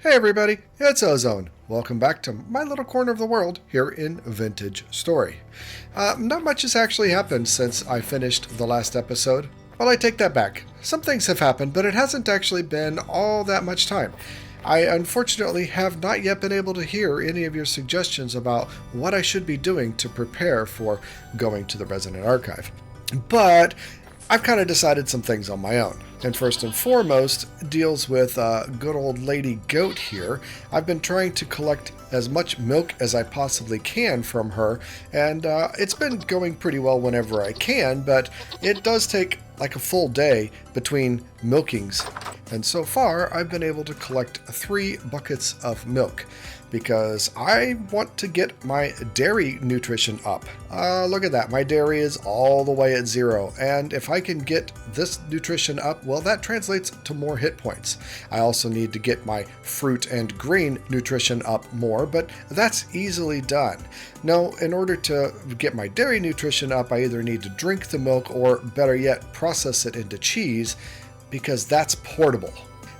Hey everybody, it's Ozone. Welcome back to my little corner of the world here in Vintage Story. Not much has actually happened since I finished the last episode. Well, I take that back. Some things have happened, but it hasn't actually been all that much time. I unfortunately have not yet been able to hear any of your suggestions about what I should be doing to prepare for going to the Resident Archive. But I've kind of decided some things on my own. And first and foremost deals with good old Lady Goat here. I've been trying to collect as much milk as I possibly can from her, and it's been going pretty well whenever I can, but it does take like a full day between milkings. And so far, I've been able to collect 3 buckets of milk because I want to get my dairy nutrition up. Look at that, my dairy is all the way at 0, and if I can get this nutrition up, well, that translates to more hit points. I also need to get my fruit and grain nutrition up more, but that's easily done. Now, in order to get my dairy nutrition up, I either need to drink the milk or, better yet, process it into cheese, because that's portable.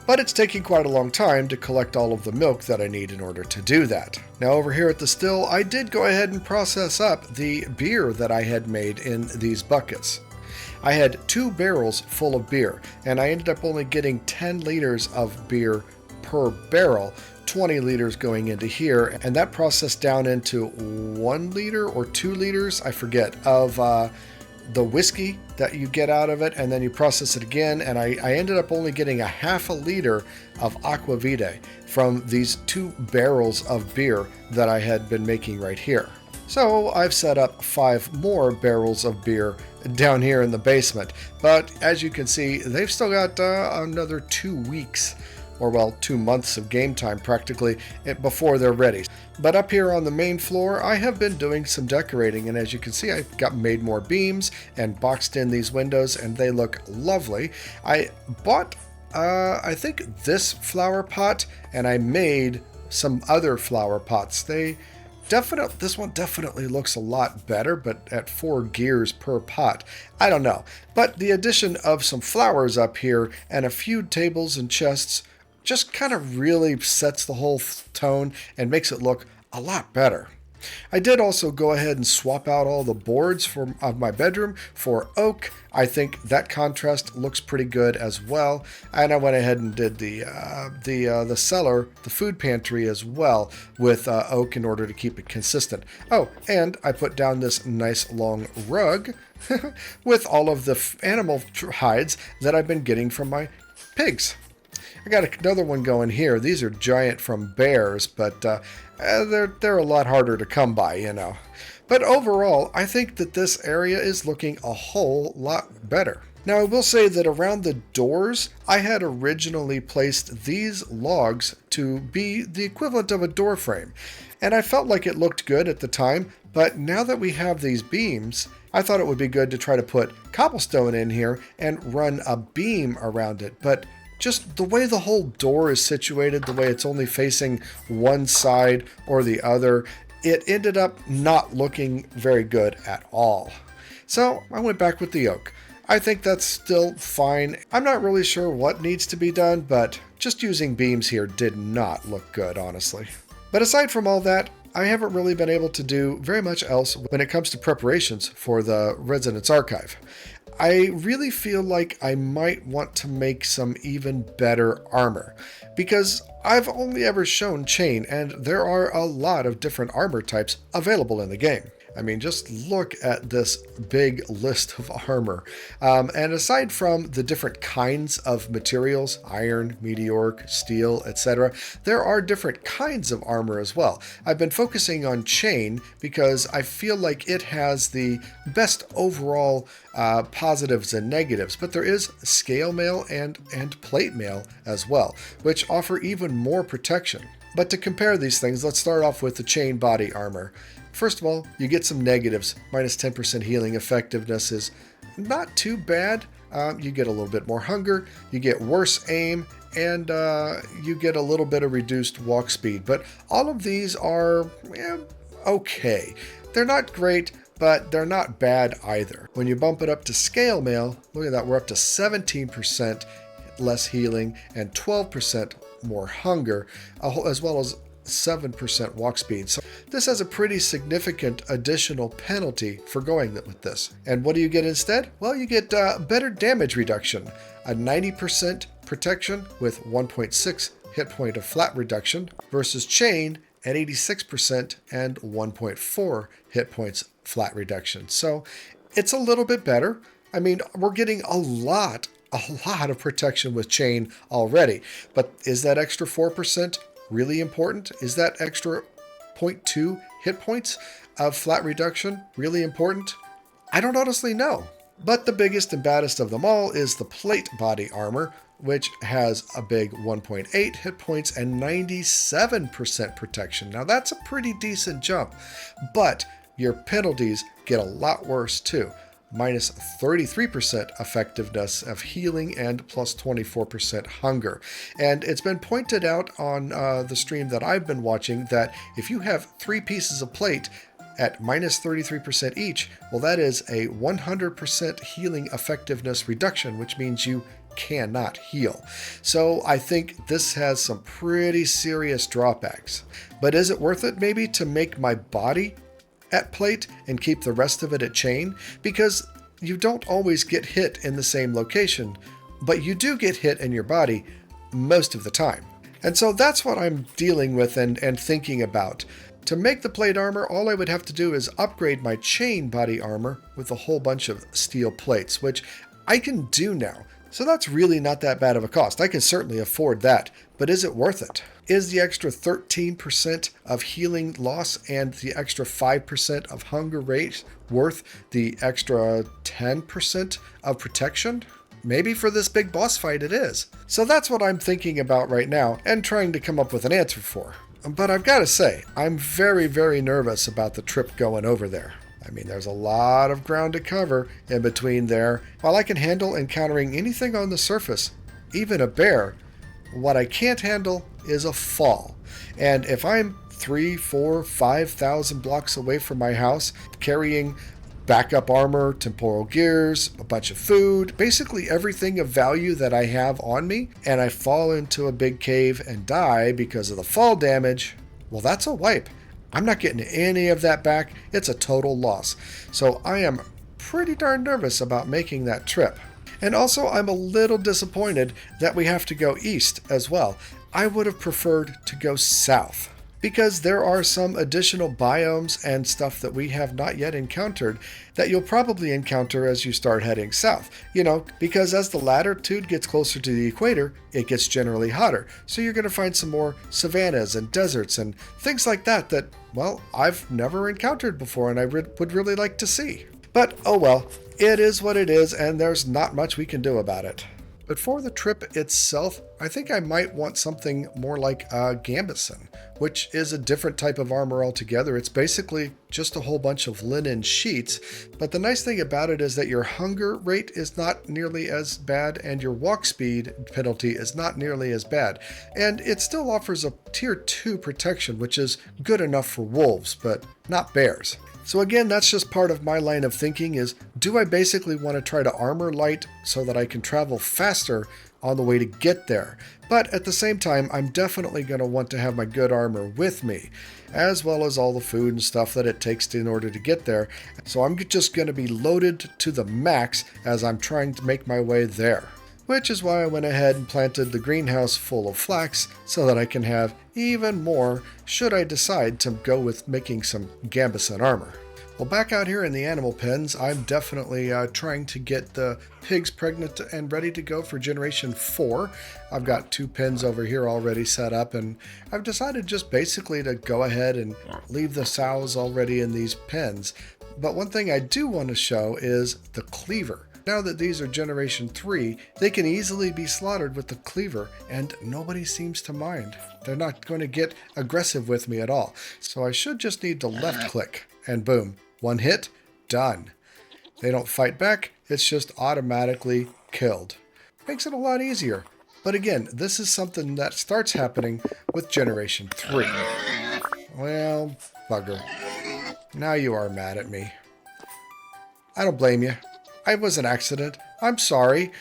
But it's taking quite a long time to collect all of the milk that I need in order to do that. Now over here at the still, I did go ahead and process up the beer that I had made in these buckets. I had 2 barrels full of beer, and I ended up only getting 10 liters of beer per barrel, 20 liters going into here, and that processed down into 1 liter or 2 liters, I forget, of the whiskey that you get out of it, and then you process it again, and I ended up only getting a half a liter of aquavitae from these 2 barrels of beer that I had been making right here. So I've set up 5 more barrels of beer down here in the basement, but as you can see, they've still got another 2 weeks, or well, 2 months of game time practically before they're ready. But up here on the main floor, I have been doing some decorating, and as you can see, I've made more beams and boxed in these windows, and they look lovely. I bought, I think, this flower pot, and I made some other flower pots. This one definitely looks a lot better, but at 4 gears per pot. I don't know. But the addition of some flowers up here and a few tables and chests just kind of really sets the whole tone and makes it look a lot better. I did also go ahead and swap out all the boards of my bedroom for oak. I think that contrast looks pretty good as well. And I went ahead and did the cellar, the food pantry as well, with oak in order to keep it consistent. Oh, and I put down this nice long rug with all of the animal hides that I've been getting from my pigs. I got another one going here. These are giant from bears, but they're a lot harder to come by, you know. But overall, I think that this area is looking a whole lot better. Now, I will say that around the doors, I had originally placed these logs to be the equivalent of a door frame, and I felt like it looked good at the time, but now that we have these beams, I thought it would be good to try to put cobblestone in here and run a beam around it, but just the way the whole door is situated, the way it's only facing one side or the other, it ended up not looking very good at all. So I went back with the oak. I think that's still fine. I'm not really sure what needs to be done, but just using beams here did not look good, honestly. But aside from all that, I haven't really been able to do very much else when it comes to preparations for the Residence Archive. I really feel like I might want to make some even better armor, because I've only ever shown chain, and there are a lot of different armor types available in the game. I mean, just look at this big list of armor. And aside from the different kinds of materials, iron, meteoric, steel, etc., there are different kinds of armor as well. I've been focusing on chain because I feel like it has the best overall positives and negatives, but there is scale mail and plate mail as well, which offer even more protection. But to compare these things, let's start off with the chain body armor. First of all, you get some negatives. Minus 10% healing effectiveness is not too bad. You get a little bit more hunger, you get worse aim, and you get a little bit of reduced walk speed. But all of these are okay. They're not great, but they're not bad either. When you bump it up to scale mail, look at that, we're up to 17% less healing and 12% more hunger, as well as 7% walk speed. So this has a pretty significant additional penalty for going with this. And what do you get instead? Well, you get better damage reduction, a 90% protection with 1.6 hit point of flat reduction versus chain at 86% and 1.4 hit points flat reduction. So it's a little bit better. I mean, we're getting a lot of protection with chain already, but is that extra 4% really important? Is that extra 0.2 hit points of flat reduction really important? I don't honestly know. But the biggest and baddest of them all is the plate body armor, which has a big 1.8 hit points and 97% protection. Now that's a pretty decent jump, but your penalties get a lot worse too. Minus 33% effectiveness of healing and plus 24% hunger. And it's been pointed out on the stream that I've been watching that if you have 3 pieces of plate at minus 33% each, well, that is a 100% healing effectiveness reduction, which means you cannot heal. So I think this has some pretty serious drawbacks. But is it worth it maybe to make my body at plate and keep the rest of it at chain? Because you don't always get hit in the same location, but you do get hit in your body most of the time. And so that's what I'm dealing with and thinking about. To make the plate armor, all I would have to do is upgrade my chain body armor with a whole bunch of steel plates, which I can do now. So that's really not that bad of a cost. I can certainly afford that, but is it worth it? Is the extra 13% of healing loss and the extra 5% of hunger rate worth the extra 10% of protection? Maybe for this big boss fight it is. So that's what I'm thinking about right now and trying to come up with an answer for. But I've got to say, I'm very, very nervous about the trip going over there. I mean, there's a lot of ground to cover in between there. While I can handle encountering anything on the surface, even a bear, what I can't handle is a fall. And if I'm 3, 4, 5,000 blocks away from my house, carrying backup armor, temporal gears, a bunch of food, basically everything of value that I have on me, and I fall into a big cave and die because of the fall damage, well, that's a wipe. I'm not getting any of that back. It's a total loss. So I am pretty darn nervous about making that trip. And also, I'm a little disappointed that we have to go east as well. I would have preferred to go south, because there are some additional biomes and stuff that we have not yet encountered that you'll probably encounter as you start heading south. You know, because as the latitude gets closer to the equator, it gets generally hotter. So you're going to find some more savannas and deserts and things like that, well, I've never encountered before and I would really like to see. But oh well, it is what it is and there's not much we can do about it. But for the trip itself, I think I might want something more like a gambeson, which is a different type of armor altogether. It's basically just a whole bunch of linen sheets, but the nice thing about it is that your hunger rate is not nearly as bad and your walk speed penalty is not nearly as bad. And it still offers a tier 2 protection, which is good enough for wolves, but not bears. So again, that's just part of my line of thinking is, do I basically want to try to armor light so that I can travel faster on the way to get there? But at the same time, I'm definitely going to want to have my good armor with me, as well as all the food and stuff that it takes in order to get there. So I'm just going to be loaded to the max as I'm trying to make my way there. Which is why I went ahead and planted the greenhouse full of flax so that I can have even more should I decide to go with making some gambeson armor. Well, back out here in the animal pens, I'm definitely trying to get the pigs pregnant and ready to go for generation 4. I've got 2 pens over here already set up, and I've decided just basically to go ahead and leave the sows already in these pens. But one thing I do want to show is the cleaver. Now that these are generation 3, they can easily be slaughtered with the cleaver, and nobody seems to mind. They're not going to get aggressive with me at all. So I should just need to left click, and boom, 1 hit, done. They don't fight back, it's just automatically killed. Makes it a lot easier. But again, this is something that starts happening with generation 3. Well, bugger. Now you are mad at me. I don't blame you. I was an accident. I'm sorry.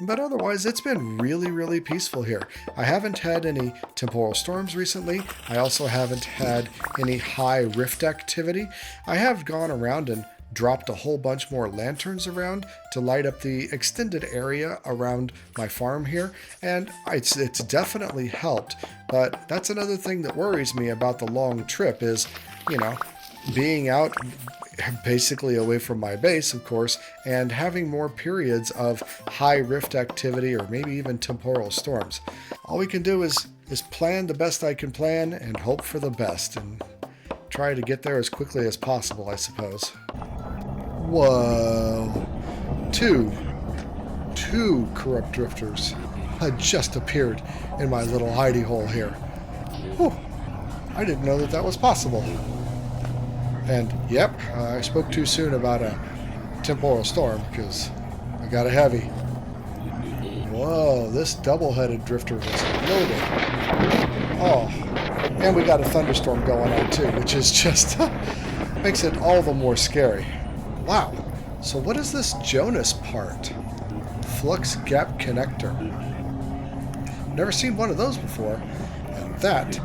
But otherwise, it's been really, really peaceful here. I haven't had any temporal storms recently. I also haven't had any high rift activity. I have gone around and dropped a whole bunch more lanterns around to light up the extended area around my farm here, and it's definitely helped. But that's another thing that worries me about the long trip is, being out basically away from my base, of course, and having more periods of high rift activity or maybe even temporal storms. All we can do is plan the best I can plan and hope for the best and try to get there as quickly as possible, I suppose. Whoa. Two corrupt drifters had just appeared in my little hidey hole here. Whew. I didn't know that was possible. And yep, I spoke too soon about a temporal storm because I got a heavy. Whoa, this double-headed drifter was loaded. Oh, and we got a thunderstorm going on too, which is just makes it all the more scary. Wow. So what is this Jonas part? Flux gap connector. Never seen one of those before, and that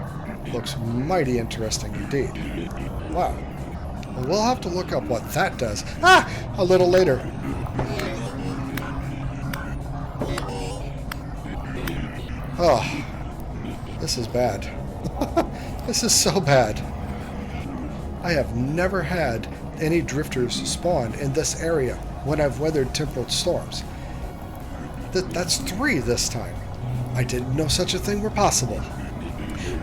looks mighty interesting indeed. Wow. Well, we'll have to look up what that does. A little later. Oh, this is bad. This is so bad. I have never had any drifters spawn in this area when I've weathered temporal storms. That's 3 this time. I didn't know such a thing were possible.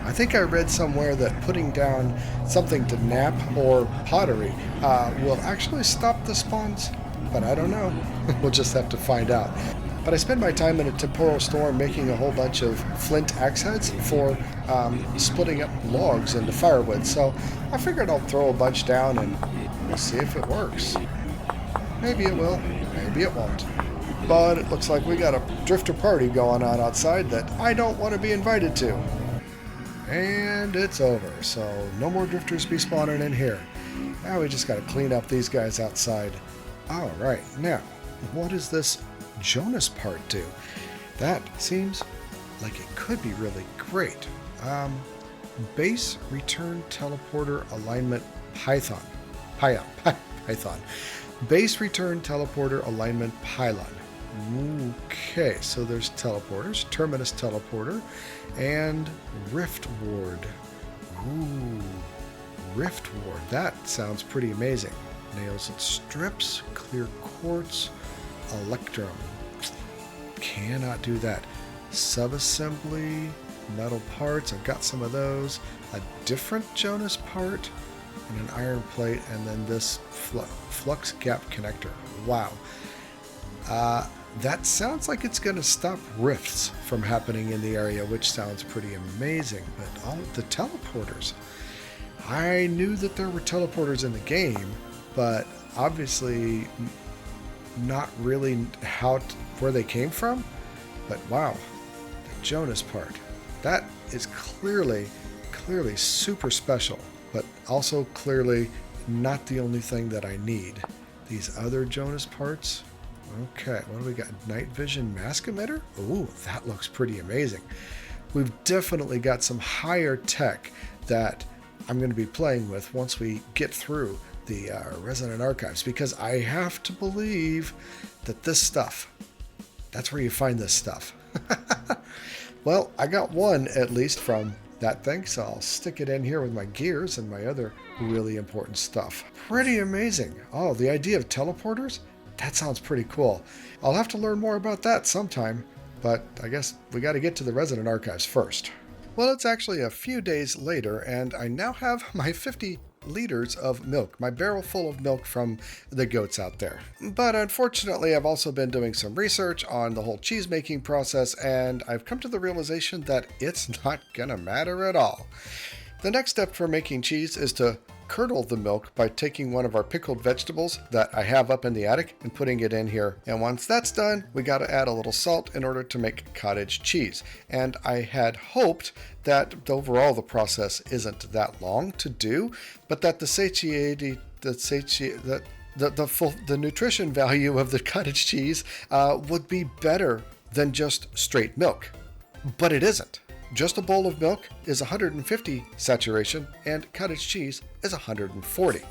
I think I read somewhere that putting down something to nap or pottery will actually stop the spawns, but I don't know. We'll just have to find out. But I spend my time in a temporal storm making a whole bunch of flint axe heads for splitting up logs into firewood, so I figured I'll throw a bunch down and we'll see if it works. Maybe it will, maybe it won't. But it looks like we got a drifter party going on outside that I don't want to be invited to. And it's over, so no more drifters be spawning in here. Now we just got to clean up these guys outside. Alright, now, what does this Jonas part do? That seems like it could be really great. Base return teleporter alignment Python. Base return teleporter alignment pylon. Okay, so there's teleporters, terminus teleporter, and rift ward. Ooh, rift ward. That sounds pretty amazing. Nails and strips, clear quartz, electrum. Cannot do that. Subassembly, metal parts. I've got some of those. A different Jonas part, and an iron plate, and then this flux gap connector. Wow. That sounds like it's going to stop rifts from happening in the area, which sounds pretty amazing. But all of the teleporters. I knew that there were teleporters in the game, but obviously not really where they came from. But wow, the Jonas part. That is clearly super special, but also clearly not the only thing that I need. These other Jonas parts. Okay, what do we got? Night vision mask emitter? Ooh, that looks pretty amazing. We've definitely got some higher tech that I'm going to be playing with once we get through the Resonant Archives, because I have to believe that this stuff, that's where you find this stuff. Well, I got one at least from that thing, so I'll stick it in here with my gears and my other really important stuff. Pretty amazing. Oh, the idea of teleporters? That sounds pretty cool. I'll have to learn more about that sometime, but I guess we got to get to the Resonant Archives first. Well, it's actually a few days later, and I now have my 50 liters of milk, my barrel full of milk from the goats out there. But unfortunately, I've also been doing some research on the whole cheese making process, and I've come to the realization that it's not gonna matter at all. The next step for making cheese is to curdle the milk by taking one of our pickled vegetables that I have up in the attic and putting it in here. And once that's done, we got to add a little salt in order to make cottage cheese. And I had hoped that overall the process isn't that long to do, but that the the nutrition value of the cottage cheese would be better than just straight milk. But it isn't. Just a bowl of milk is 150 saturation and cottage cheese is 140.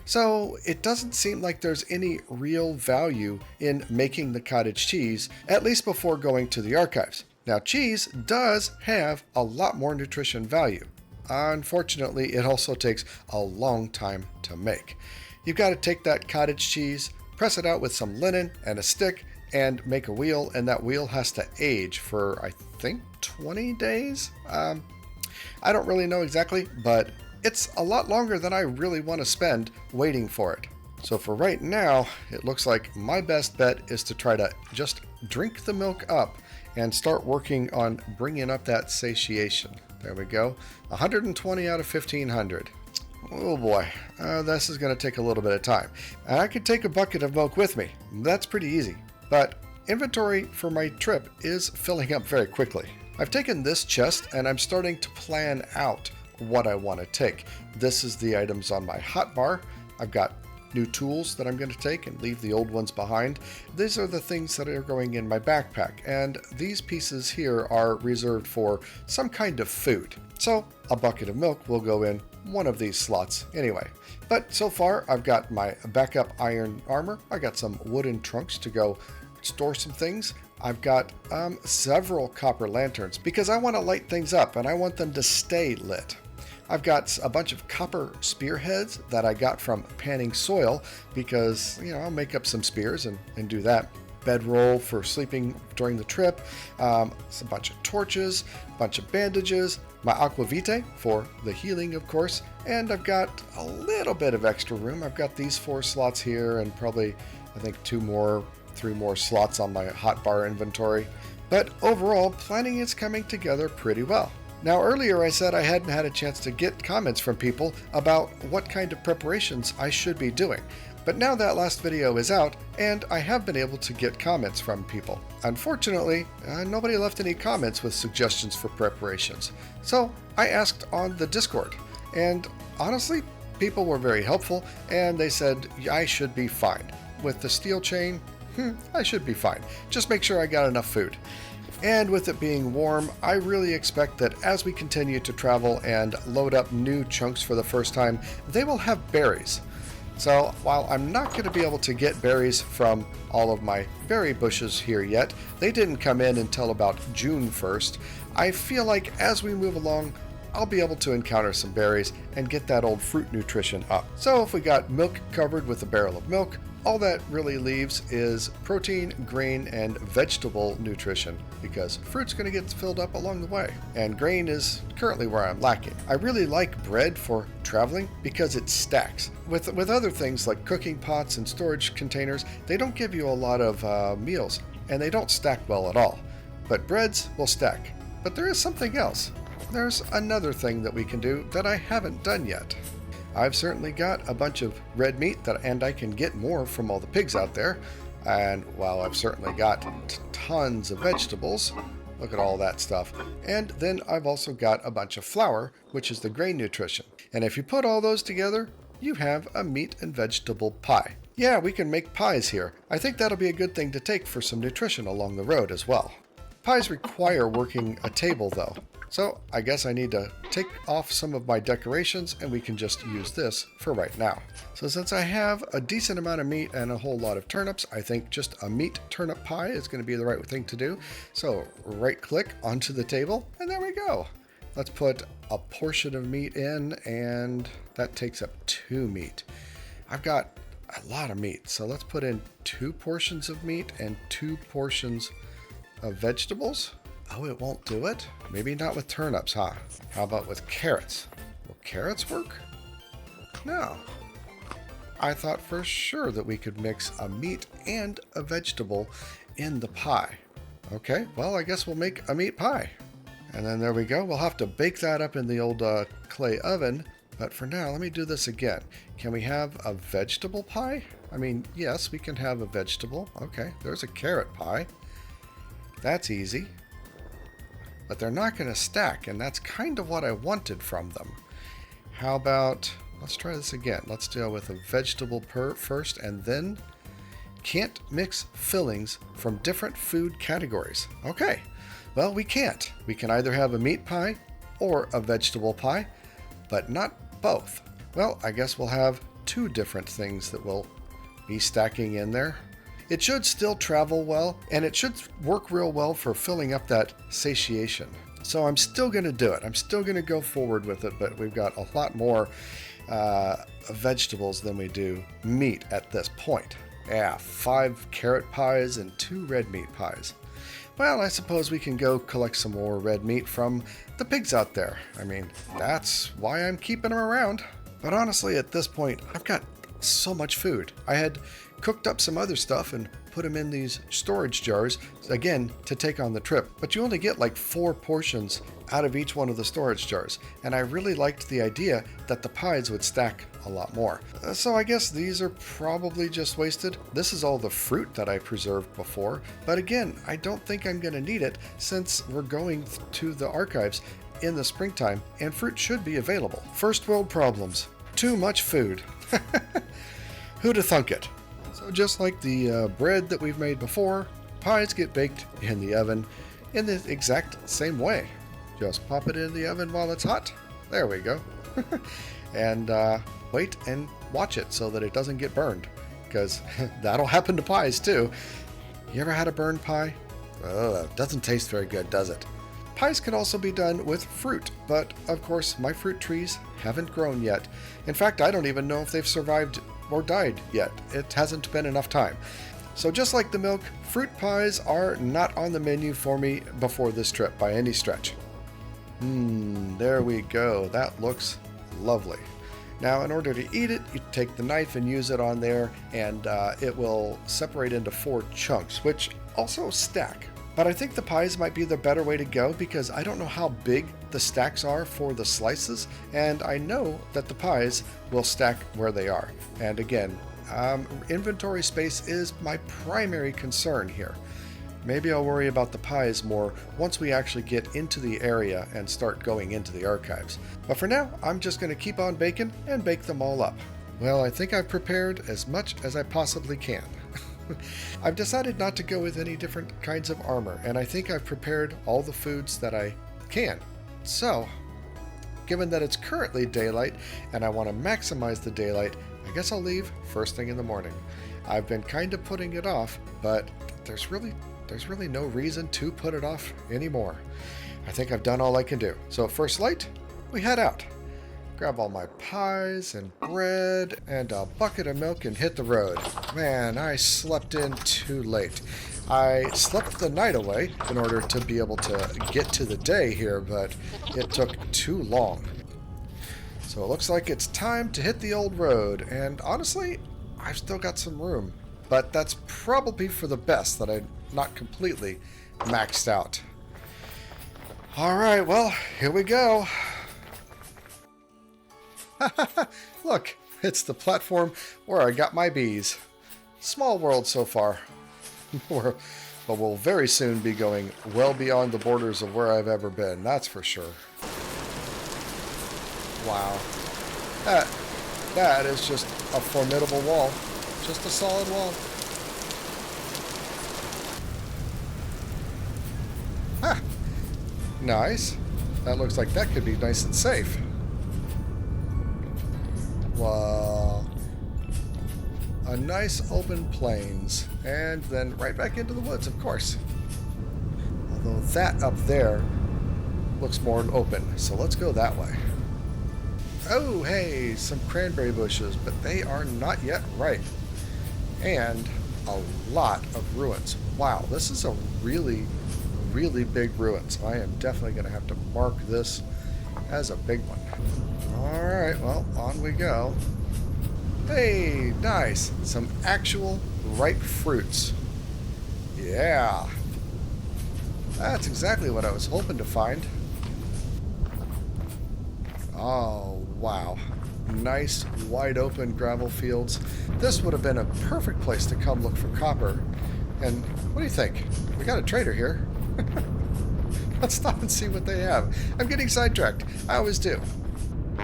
So it doesn't seem like there's any real value in making the cottage cheese, at least before going to the archives. Now, cheese does have a lot more nutrition value. Unfortunately, it also takes a long time to make. You've got to take that cottage cheese, press it out with some linen and a stick, and make a wheel, and that wheel has to age for, I think, 20 days? I don't really know exactly, but it's a lot longer than I really want to spend waiting for it. So for right now, it looks like my best bet is to try to just drink the milk up and start working on bringing up that satiation. There we go. 120 out of 1500. Oh boy, this is going to take a little bit of time. And I could take a bucket of milk with me. That's pretty easy. But inventory for my trip is filling up very quickly. I've taken this chest and I'm starting to plan out what I want to take. This is the items on my hotbar. I've got new tools that I'm going to take and leave the old ones behind. These are the things that are going in my backpack, and these pieces here are reserved for some kind of food. So a bucket of milk will go in one of these slots anyway. But so far I've got my backup iron armor. I got some wooden trunks to go store some things. I've got several copper lanterns because I want to light things up and I want them to stay lit. I've got a bunch of copper spearheads that I got from panning soil because, I'll make up some spears and do that. Bedroll for sleeping during the trip, a bunch of torches, a bunch of bandages, my aquavitae for the healing, of course, and I've got a little bit of extra room. I've got these 4 slots here and probably, I think, 3 more slots on my hotbar inventory. But overall, planning is coming together pretty well. Now, earlier I said I hadn't had a chance to get comments from people about what kind of preparations I should be doing. But now that last video is out, and I have been able to get comments from people. Unfortunately, nobody left any comments with suggestions for preparations. So I asked on the Discord, and honestly, people were very helpful, and they said I should be fine. With the steel chain, I should be fine. Just make sure I got enough food. And with it being warm, I really expect that as we continue to travel and load up new chunks for the first time, they will have berries. So while I'm not going to be able to get berries from all of my berry bushes here yet, they didn't come in until about June 1st, I feel like as we move along, I'll be able to encounter some berries and get that old fruit nutrition up. So if we got milk covered with a barrel of milk, all that really leaves is protein, grain, and vegetable nutrition, because fruit's going to get filled up along the way, and grain is currently where I'm lacking. I really like bread for traveling because it stacks. With other things like cooking pots and storage containers, they don't give you a lot of meals, and they don't stack well at all. But breads will stack. But there is something else. There's another thing that we can do that I haven't done yet. I've certainly got a bunch of red meat and I can get more from all the pigs out there. And while I've certainly got tons of vegetables, look at all that stuff. And then I've also got a bunch of flour, which is the grain nutrition. And if you put all those together, you have a meat and vegetable pie. Yeah, we can make pies here. I think that'll be a good thing to take for some nutrition along the road as well. Pies require working a table though. So I guess I need to take off some of my decorations and we can just use this for right now. So since I have a decent amount of meat and a whole lot of turnips, I think just a meat turnip pie is going to be the right thing to do. So right click onto the table and there we go. Let's put a portion of meat in, and that takes up 2 meat. I've got a lot of meat, so let's put in 2 portions of meat and 2 portions of vegetables. Oh, it won't do it? Maybe not with turnips, huh? How about with carrots? Will carrots work? No. I thought for sure that we could mix a meat and a vegetable in the pie. Okay, well, I guess we'll make a meat pie. And then there we go. We'll have to bake that up in the old clay oven. But for now, let me do this again. Can we have a vegetable pie? I mean, yes, we can have a vegetable. Okay, there's a carrot pie. That's easy. But they're not going to stack, and that's kind of what I wanted from them. How about, Let's try this again. Let's deal with a vegetable first, and then can't mix fillings from different food categories. Okay, well, we can't. We can either have a meat pie or a vegetable pie, but not both. Well, I guess we'll have two different things that we'll be stacking in there. It should still travel well, and it should work real well for filling up that satiation. So I'm still going to do it. I'm still going to go forward with it, but we've got a lot more vegetables than we do meat at this point. Yeah, 5 carrot pies and 2 red meat pies. Well, I suppose we can go collect some more red meat from the pigs out there. I mean, that's why I'm keeping them around. But honestly, at this point, I've got so much food. I had cooked up some other stuff and put them in these storage jars, again, to take on the trip. But you only get like 4 portions out of each one of the storage jars. And I really liked the idea that the pies would stack a lot more. So I guess these are probably just wasted. This is all the fruit that I preserved before. But again, I don't think I'm going to need it since we're going to the archives in the springtime and fruit should be available. First world problems. Too much food. Who'd have thunk it? So just like the bread that we've made before, pies get baked in the oven in the exact same way. Just pop it in the oven while it's hot. There we go. And wait and watch it so that it doesn't get burned, because that'll happen to pies too. You ever had a burned pie? Oh, it doesn't taste very good, does it? Pies can also be done with fruit, but of course my fruit trees haven't grown yet. In fact, I don't even know if they've survived or died yet. It hasn't been enough time. So just like the milk, fruit pies are not on the menu for me before this trip by any stretch. There we go. That looks lovely. Now, in order to eat it, you take the knife and use it on there, and it will separate into 4 chunks, which also stack. But I think the pies might be the better way to go because I don't know how big the stacks are for the slices, and I know that the pies will stack where they are. And again, inventory space is my primary concern here. Maybe I'll worry about the pies more once we actually get into the area and start going into the archives. But for now, I'm just going to keep on baking and bake them all up. Well, I think I've prepared as much as I possibly can. I've decided not to go with any different kinds of armor, and I think I've prepared all the foods that I can. So, given that it's currently daylight and I want to maximize the daylight, I guess I'll leave first thing in the morning. I've been kind of putting it off, but there's really no reason to put it off anymore. I think I've done all I can do. So at first light, we head out. Grab all my pies and bread and a bucket of milk and hit the road. Man, I slept in too late. I slept the night away in order to be able to get to the day here, but it took too long. So it looks like it's time to hit the old road, and honestly, I've still got some room. But that's probably for the best that I'm not completely maxed out. Alright, well, here we go. Look, it's the platform where I got my bees. Small world so far. But we'll very soon be going well beyond the borders of where I've ever been, that's for sure. Wow. That is just a formidable wall. Just a solid wall. Ha! Nice. That looks like that could be nice and safe. Wow. A nice open plains. And then right back into the woods, of course. Although that up there looks more open. So let's go that way. Oh, hey, some cranberry bushes, but they are not yet ripe. And a lot of ruins. Wow, this is a really big ruin, so I am definitely going to have to mark this as a big one. Alright, well, on we go. Hey, nice. Some actual ripe fruits. Yeah. That's exactly what I was hoping to find. Oh, wow. Nice, wide open gravel fields. This would have been a perfect place to come look for copper. And what do you think? We got a trader here. Let's stop and see what they have. I'm getting sidetracked. I always do.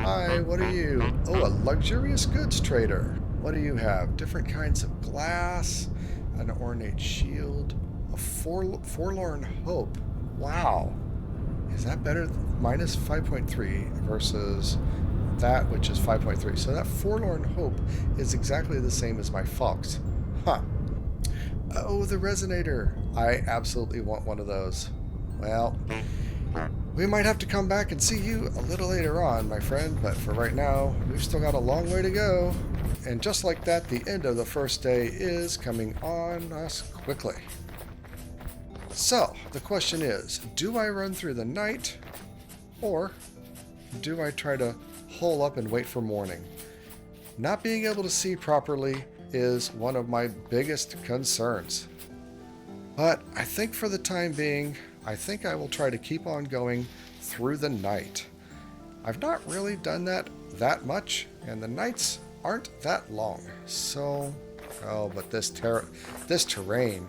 Hi, what are you? Oh, a luxurious goods trader. What do you have? Different kinds of glass, an ornate shield, a forlorn hope. Wow. Is that better? Minus 5.3 versus that, which is 5.3. So that forlorn hope is exactly the same as my fox. Huh. Oh, the resonator. I absolutely want one of those. Well, we might have to come back and see you a little later on, my friend, but for right now, we've still got a long way to go. And just like that, the end of the first day is coming on us quickly. So, the question is, do I run through the night, or do I try to hole up and wait for morning? Not being able to see properly is one of my biggest concerns. But I think for the time being, I think I will try to keep on going through the night. I've not really done that much, and the nights aren't that long. So, oh, but this terrain,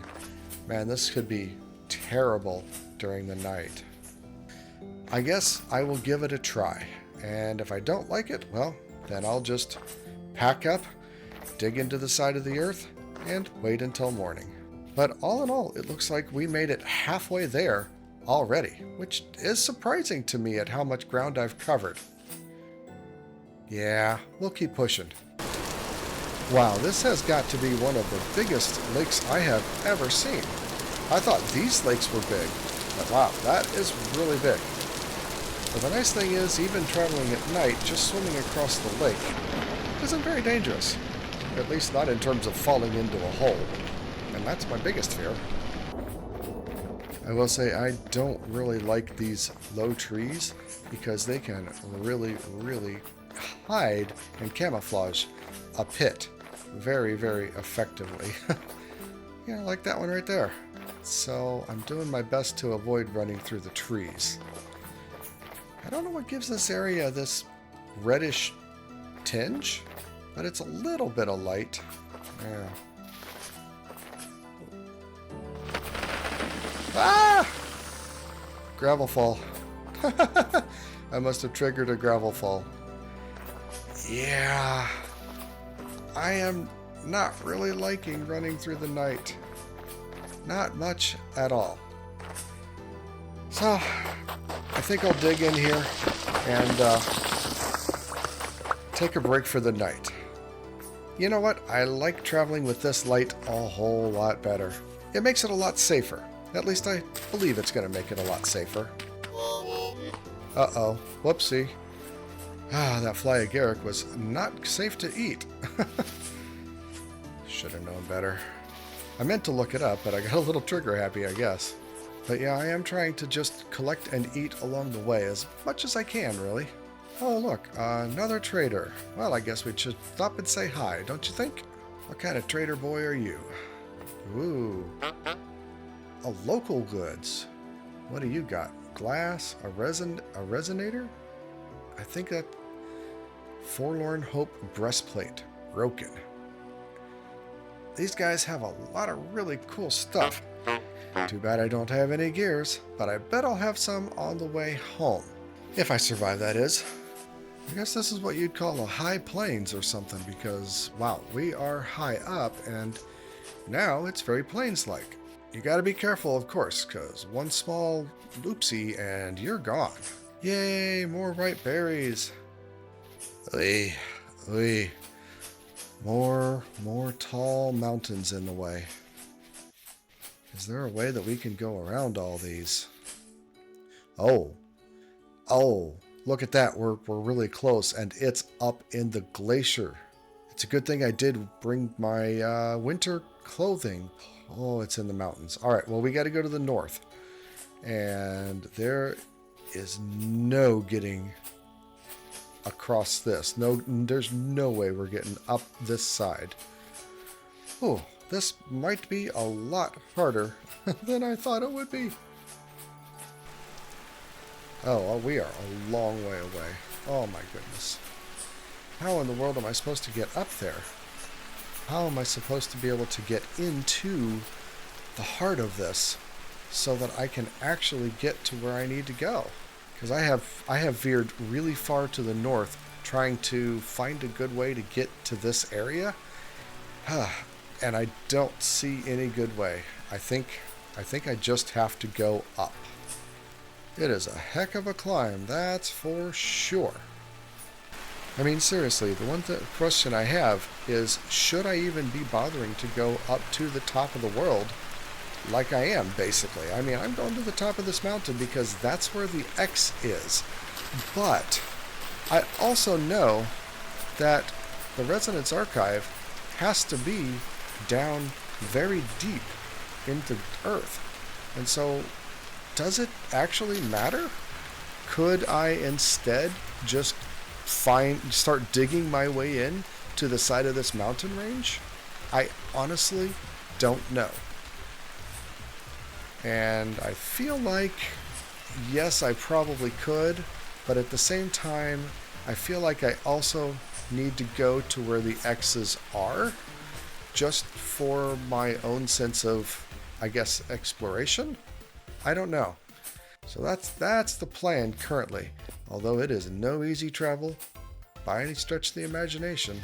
man, this could be terrible during the night. I guess I will give it a try, and if I don't like it, well, then I'll just pack up, dig into the side of the earth, and wait until morning. But all in all, it looks like we made it halfway there already, which is surprising to me at how much ground I've covered. Yeah, we'll keep pushing. Wow, this has got to be one of the biggest lakes I have ever seen. I thought these lakes were big, but wow, that is really big. But the nice thing is, even traveling at night, just swimming across the lake isn't very dangerous. At least not in terms of falling into a hole. And that's my biggest fear. I will say I don't really like these low trees because they can really, really hide and camouflage a pit very, very effectively. Yeah, like that one right there. So I'm doing my best to avoid running through the trees. I don't know what gives this area this reddish tinge, but it's a little bit of light. Yeah. Ah! Gravel fall. I must have triggered a gravel fall. Yeah. I am not really liking running through the night. Not much at all. So, I think I'll dig in here and take a break for the night. You know what? I like traveling with this light a whole lot better. It makes it a lot safer. At least I believe it's going to make it a lot safer. Uh-oh. Whoopsie. Ah, that fly agaric was not safe to eat. Should have known better. I meant to look it up, but I got a little trigger happy, I guess. But yeah, I am trying to just collect and eat along the way as much as I can, really. Oh, look, another trader. Well, I guess we should stop and say hi, don't you think? What kind of trader boy are you? Ooh. A local goods. What do you got? Glass? A resonator? I think that Forlorn Hope breastplate. Broken. These guys have a lot of really cool stuff. Too bad I don't have any gears, but I bet I'll have some on the way home. If I survive, that is. I guess this is what you'd call a high plains or something because, wow, we are high up and now it's very plains-like. You gotta be careful, of course, because one small loopsie and you're gone. Yay, more ripe berries. Oy, oy. More tall mountains in the way. Is there a way that we can go around all these? Oh, look at that. We're really close, and it's up in the glacier. It's a good thing I did bring my winter clothing. Oh, it's in the mountains. All right, well, we got to go to the north. And there is no getting across this. No, there's no way we're getting up this side. Oh, this might be a lot harder than I thought it would be. Oh, we are a long way away. Oh my goodness. How in the world am I supposed to get up there? How am I supposed to be able to get into the heart of this so that I can actually get to where I need to go? because I have veered really far to the north trying to find a good way to get to this area. And I don't see any good way. I think I just have to go up. It is a heck of a climb, that's for sure. I mean, seriously, the one question I have is, should I even be bothering to go up to the top of the world like I am, basically? I mean, I'm going to the top of this mountain because that's where the X is. But I also know that the Resonance Archive has to be down very deep into Earth. And so, does it actually matter? Could I instead just start digging my way in to the side of this mountain range? I honestly don't know. And I feel like, yes, I probably could, but at the same time, I feel like I also need to go to where the X's are, just for my own sense of, I guess, exploration? I don't know. So that's the plan currently, although it is no easy travel by any stretch of the imagination.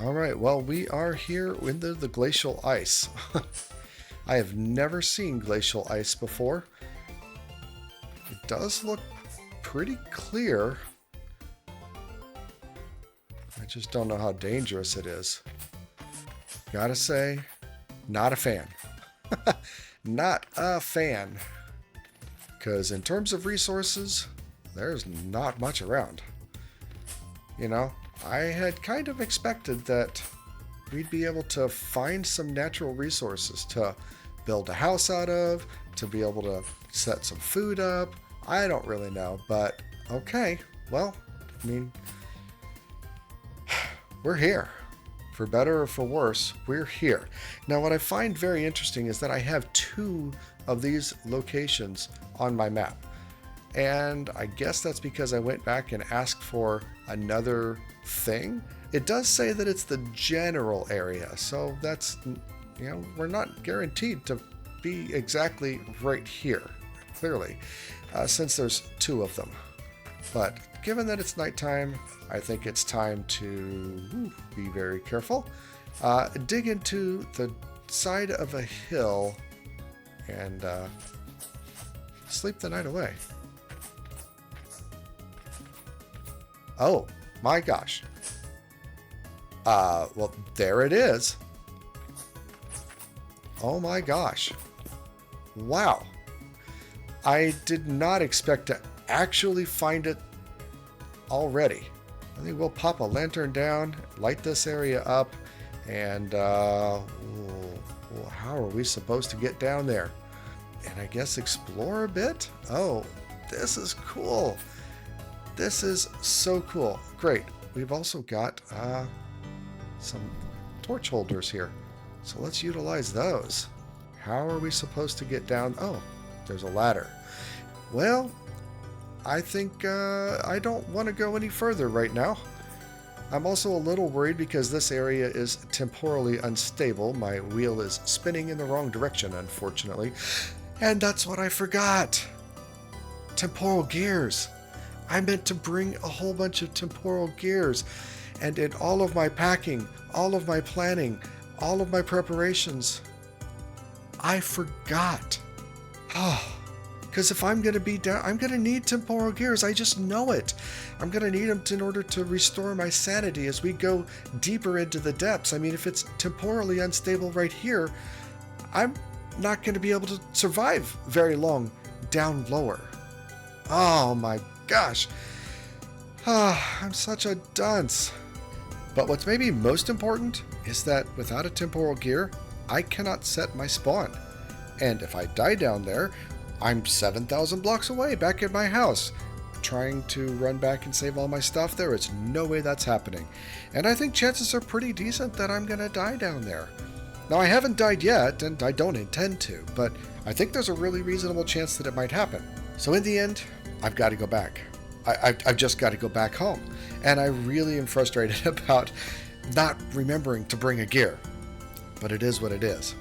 Alright, well, we are here into the glacial ice. I have never seen glacial ice before. It does look pretty clear. I just don't know how dangerous it is. Gotta say, not a fan. Not a fan. Because in terms of resources, there's not much around. You know, I had kind of expected that we'd be able to find some natural resources to build a house out of, to be able to set some food up. I don't really know, but okay. Well, I mean, we're here. For better or for worse, we're here. Now, what I find very interesting is that I have 2 of these locations on my map. And I guess that's because I went back and asked for another thing. It does say that it's the general area, so that's, you know, we're not guaranteed to be exactly right here, clearly, since there's 2 of them. But given that it's nighttime, I think it's time to be very careful. Dig into the side of a hill and sleep the night away. Oh my gosh. Well, there it is. Oh my gosh. Wow. I did not expect to actually find it already. I think we'll pop a lantern down, light this area up, and how are we supposed to get down there? And I guess explore a bit? Oh, this is cool. This is so cool. Great. We've also got some torch holders here. So let's utilize those. How are we supposed to get down? Oh, there's a ladder. Well, I think I don't want to go any further right now. I'm also a little worried because this area is temporally unstable. My wheel is spinning in the wrong direction, unfortunately. And that's what I forgot. Temporal gears. I meant to bring a whole bunch of temporal gears. And in all of my packing, all of my planning, all of my preparations, I forgot. Because if I'm going to be down, I'm going to need temporal gears. I just know it. I'm going to need them in order to restore my sanity as we go deeper into the depths. I mean, if it's temporally unstable right here, I'm not going to be able to survive very long down lower. Oh my gosh. I'm such a dunce. But what's maybe most important is that without a temporal gear, I cannot set my spawn. And if I die down there, I'm 7,000 blocks away back at my house. Trying to run back and save all my stuff, there is no way that's happening. And I think chances are pretty decent that I'm going to die down there. Now, I haven't died yet, and I don't intend to, but I think there's a really reasonable chance that it might happen. So in the end, I've got to go back. I've just got to go back home. And I really am frustrated about not remembering to bring a gear. But it is what it is.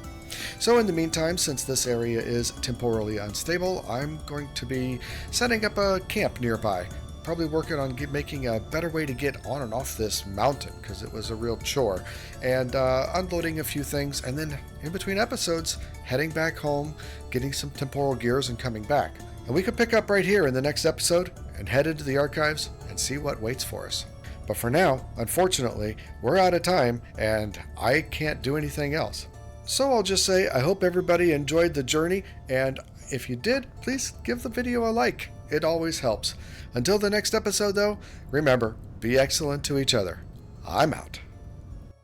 So in the meantime, since this area is temporally unstable, I'm going to be setting up a camp nearby. Probably working on making a better way to get on and off this mountain, because it was a real chore, and unloading a few things, and then in between episodes, heading back home, getting some temporal gears, and coming back. And we could pick up right here in the next episode and head into the archives and see what waits for us. But for now, unfortunately, we're out of time, and I can't do anything else. So I'll just say I hope everybody enjoyed the journey, and if you did, please give the video a like. It always helps. Until the next episode, though, remember, be excellent to each other. I'm out.